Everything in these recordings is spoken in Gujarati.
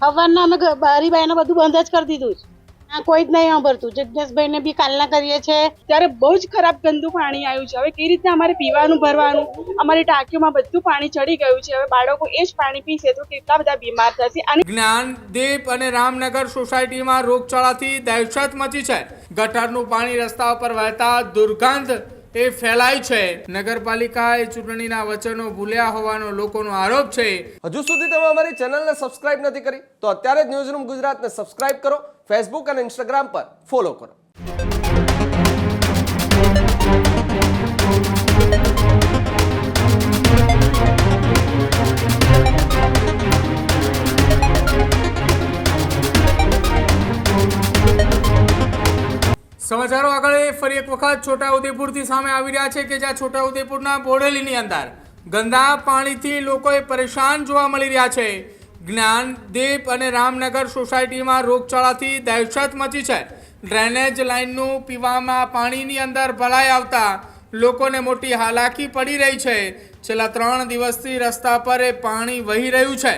સવારના અમે બારી બાઈને બધું બંધ જ કરી દીધું છે. આ કોઈ જ નહીં સાંભળતું. જગદીશભાઈને બી કાલના કરીએ છીએ ત્યારે બહુ જ ખરાબ ગંદુ પાણી આવ્યું છે. હવે કેવી રીતે અમારે પીવાનું ભરવાનું, અમારી ટાંકીઓમાં બધું પાણી ચડી ગયું છે. હવે બાળકો એ જ પાણી પીશે તો કેટલા બધા બીમાર થશે. અને જ્ઞાનદીપ અને રામનગર સોસાયટીમાં રોગચાળાથી દહેશત મચી છે. ગટરનું પાણી રસ્તા પર વહેતા દુર્ગંધ એ ફેલાય છે. નગરપાલિકાએ ચૂંટણીના વચનો ભૂલ્યા હોવાનો લોકોનો આરોપ છે. હજુ સુધી તમે અમારી ચેનલને સબસ્ક્રાઇબ નથી કરી તો અત્યારે જ ન્યૂઝરૂમ ગુજરાતને સબસ્ક્રાઇબ કરો, ફેસબુક અને ઇન્સ્ટાગ્રામ પર ફોલો કરો. સમાચારો આગળ ફરી એક વખત છોટાઉદેપુરથી સામે આવી રહ્યા છે કે જ્યાં છોટાઉદેપુરના બોડેલીની અંદર ગંદા પાણીથી લોકોએ પરેશાન જોવા મળી રહ્યા છે. જ્ઞાનદીપ અને રામનગર સોસાયટીમાં રોગચાળાથી દહેશત મચી છે. ડ્રેનેજ લાઇનનું પીવામાં પાણીની અંદર ભરાઈ આવતા લોકોને મોટી હાલાકી પડી રહી છે. છેલ્લા 3 દિવસથી રસ્તા પર એ પાણી વહી રહ્યું છે.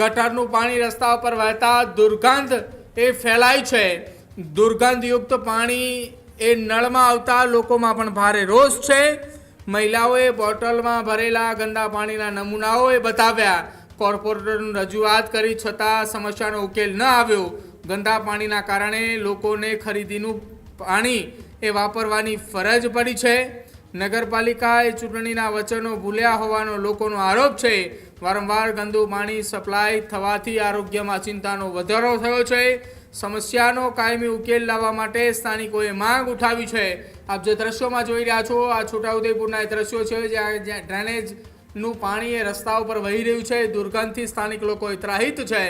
ગટરનું પાણી રસ્તા પર વહેતા દુર્ગંધ એ ફેલાય છે. દુર્ગંધયુક્ત પાણી એ નળમાં આવતા લોકોમાં પણ ભારે રોષ છે. મહિલાઓએ બોટલમાં ભરેલા ગંદા પાણીના નમૂનાઓ એ બતાવ્યા. કોર્પોરેટરને રજૂઆત કરી છતાં સમસ્યાનો ઉકેલ ન આવ્યો. ગંદા પાણીના કારણે લોકોને ખરીદીનું પાણી એ વાપરવાની ફરજ પડી છે. નગરપાલિકાએ ચૂંટણીના વચનો ભૂલ્યા હોવાનો લોકોનો આરોપ છે. વારંવાર ગંદુ પાણી સપ્લાય થવાથી આરોગ્યમાં ચિંતાનો વધારો થયો છે. સમસ્યાનો કાયમી ઉકેલ લાવવા માટે સ્થાનિકોએ માંગ ઉઠાવી છે. આપ જે દ્રશ્યોમાં જોઈ રહ્યા છો આ છોટાઉદેપુરના એ દ્રશ્યો છે જ્યાં ડ્રેનેજનું પાણી એ રસ્તા ઉપર વહી રહ્યું છે. દુર્ગંધથી સ્થાનિક લોકો ત્રાહિત છે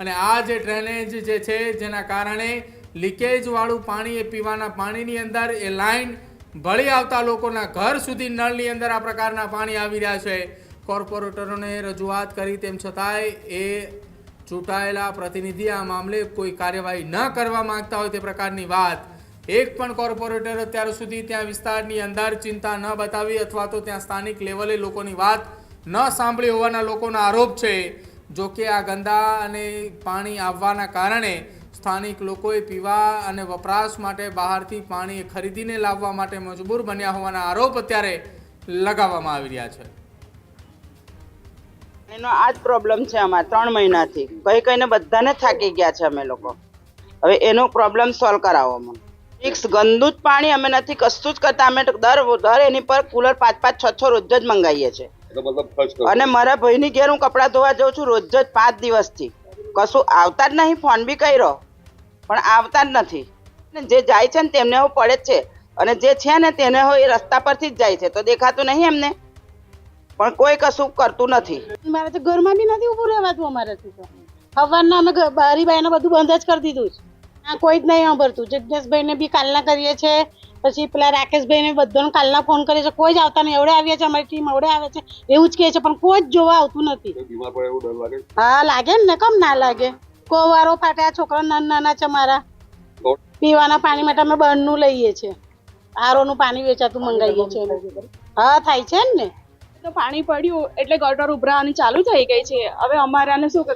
અને આ જે ડ્રેનેજ જે છે જેના કારણે લીકેજવાળું પાણી એ પીવાના પાણીની અંદર એ લાઈન ભળી આવતા લોકોના ઘર સુધી નળની અંદર આ પ્રકારના પાણી આવી રહ્યા છે. કોર્પોરેટરોને રજૂઆત કરી તેમ છતાંય એ ચૂંટાયેલા પ્રતિનિધિ આ મામલે કોઈ કાર્યવાહી ન કરવા માંગતા હોય તે પ્રકારની વાત. એક પણ કોર્પોરેટર અત્યાર સુધી ત્યાં વિસ્તારની અંદર ચિંતા ન બતાવી અથવા તો ત્યાં સ્થાનિક લેવલે લોકોની વાત ન સાંભળી હોવાના લોકોનો આરોપ છે. જો કે આ ગંદા અને પાણી આવવાના કારણે સ્થાનિક લોકોએ પીવા અને વપરાશ માટે બહારથી પાણી ખરીદીને લાવવા માટે મજબૂર બન્યા હોવાના આરોપ અત્યારે લગાવવામાં આવી રહ્યા છે. એનો આ જ પ્રોબ્લેમ છે અમારે 3 મહિનાથી. કહીને બધાને થાકી ગયા છે અમે લોકો. હવે એનો પ્રોબ્લેમ સોલ્વ કરાવો અમને. મિક્સ ગંદુ જ પાણી અમે નથી કશું જ કરતા. અમે દર એની પર કુલર 5-5, 6-6 રોજ જ મંગાવીએ છીએ. અને મારા ભાઈની ઘેર હું કપડાં ધોવા જાઉં છું રોજ જ 5 દિવસથી. કશું આવતા જ નહીં. ફોન બી કર્યો પણ આવતા જ નથી. જે જાય છે ને તેમને હું પડે જ છે અને જે છે ને તેને હું એ રસ્તા પરથી જ જાય છે તો દેખાતું નહીં એમને. પણ કોઈ કશું કરતું નથી. મારે તો ઘરમાં બી નથી ઊભું રહેવાતું. અમારાથી તો સવારના અમે બારી બાઈને બધું બંધ જ કરી દીધું છે. આ કોઈ જ નહીં સાંભળતું. જગદીશભાઈને બી કાલના કરીએ છીએ, પછી પેલા રાકેશભાઈને બધાને કાલના ફોન કરીએ છીએ. કોઈ જ આવતા નહીં. એવડે આવીએ છીએ, અમારી ટીમ એવડે આવે છે એવું જ કહે છે પણ કોઈ જ જોવા આવતું નથી. હા લાગે ને, કેમ ના લાગે. કોવારો ફાટે. આ છોકરા નાના છે મારા. પીવાના પાણી માટે અમે બહારનું લઈએ છીએ. આરોનું પાણી વેચાતું મંગાવીએ છીએ. હા થાય છે ને. તો પાણી પડ્યું એટલે ગટર ઉભરાવાની ચાલુ થઈ ગઈ છે. હવે અમારાને શું કે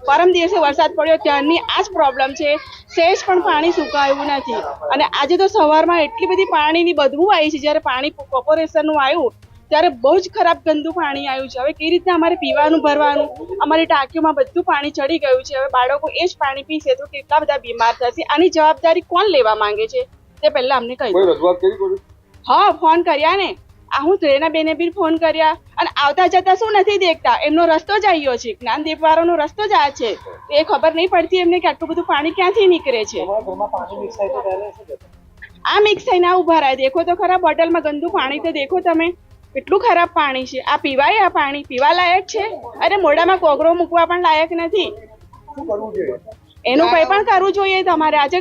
પરમ દિવસે વરસાદ પડ્યો ત્યારની આ જ પ્રોબ્લેમ છે. સેજ પણ પાણી સુકાયું નથી. અને આજે તો સવારમાં એટલી બધી પાણીની બદબુ આવી છે. જ્યારે પાણી કોર્પોરેશનનું આવ્યું ત્યારે બહુ જ ખરાબ ગંદુ પાણી આવ્યું છે. હવે કેવી રીતે અમારે પીવાનું ભરવાનું, અમારી ટાંકીઓમાં બધું પાણી ચડી ગયું છે. હવે બાળકો એ જ પાણી પીશે તો કેટલા બધા બીમાર થશે. આની જવાબદારી કોણ લેવા માંગે છે તે પહેલા અમને કહ્યું. હા ફોન કર્યા ને. આ હું ટ્રેના બેને બી ફોન કર્યા અને આવતા જતા શું નથી દેખતા. એમનો રસ્તો જ આવ્યો છે. જ્ઞાનદીપ વાળાનો રસ્તો જ આ છે. એ ખબર નહીં પડતી એમને કે આટલું બધું પાણી ક્યાંથી નીકળે છે. આ મિક્સ થઈને આ ઉભા રહ્યા. દેખો તો ખરા બોટલમાં ગંદુ પાણી તો દેખો તમે. કેટલું ખરાબ પાણી છે. આ પીવાય? આ પાણી પીવા લાયક છે? અરે મોઢામાં કોગળો મૂકવા પણ લાયક નથી. એનું કંઈ પણ કરવું જોઈએ તમારે. આજે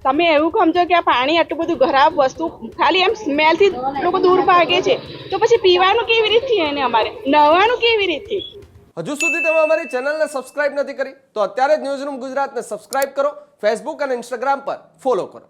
તમે એવું સમજો કે આ પાણી આટલું બધું ખરાબ વસ્તુ ખાલી એમ સ્મેલથી લોકો દૂર ભાગે છે તો પછી પીવાનું કેવી રીતથી એને અમારે નવાનું કેવી રીતથી? હજુ સુધી તમે અમારી ચેનલને સબસ્ક્રાઇબ નથી કરી તો અત્યારે જ ન્યૂઝરૂમ ગુજરાતને સબસ્ક્રાઇબ કરો, ફેસબુક અને ઇન્સ્ટાગ્રામ પર ફોલો કરો.